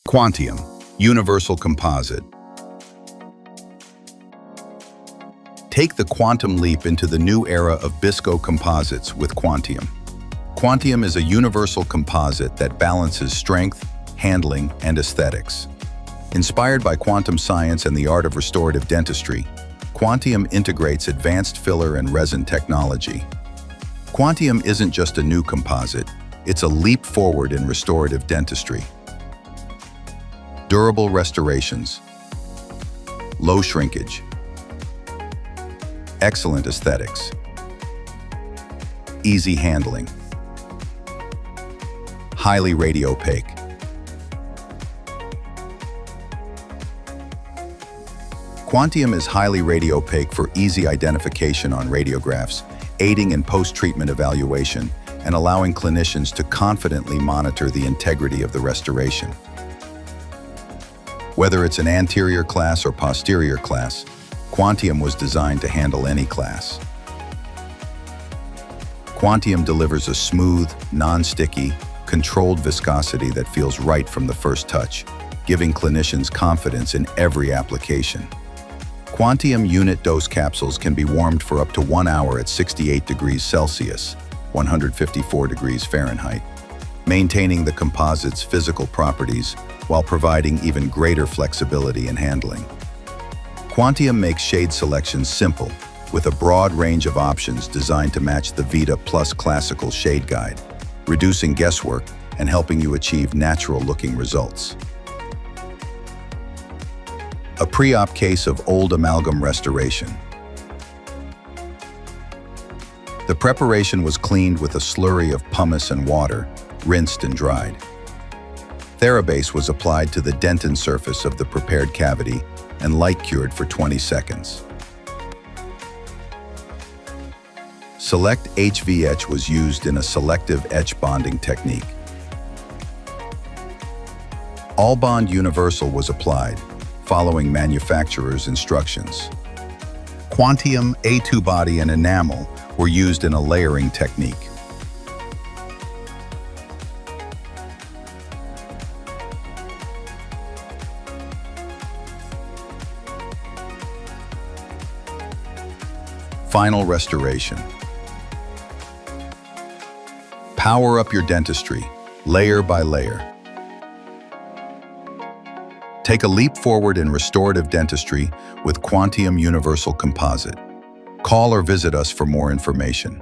Quantium, universal composite. Take the quantum leap into the new era of BISCO composites with Quantium. Quantium is a universal composite that balances strength, handling, and aesthetics. Inspired by quantum science and the art of restorative dentistry, Quantium integrates advanced filler and resin technology. Quantium isn't just a new composite, it's a leap forward in restorative dentistry. Durable restorations, low shrinkage, excellent aesthetics, easy handling, highly radiopaque. Quantium is highly radiopaque for easy identification on radiographs, aiding in post-treatment evaluation and allowing clinicians to confidently monitor the integrity of the restoration. Whether it's an anterior class or posterior class, Quantium was designed to handle any class. Quantium delivers a smooth, non-sticky, controlled viscosity that feels right from the first touch, giving clinicians confidence in every application. Quantium unit dose capsules can be warmed for up to 1 hour at 68 degrees Celsius, 154 degrees Fahrenheit, maintaining the composite's physical properties while providing even greater flexibility in handling. Quantium makes shade selection simple, with a broad range of options designed to match the Vita Plus Classical Shade Guide, reducing guesswork and helping you achieve natural-looking results. A pre-op case of old amalgam restoration. The preparation was cleaned with a slurry of pumice and water, rinsed and dried. Therabase was applied to the dentin surface of the prepared cavity and light cured for 20 seconds. Select HV etch was used in a selective etch bonding technique. All Bond Universal was applied, following manufacturer's instructions. Quantium, A2 body, and enamel were used in a layering technique. Final restoration. Power up your dentistry, layer by layer. Take a leap forward in restorative dentistry with Quantium Universal Composite. Call or visit us for more information.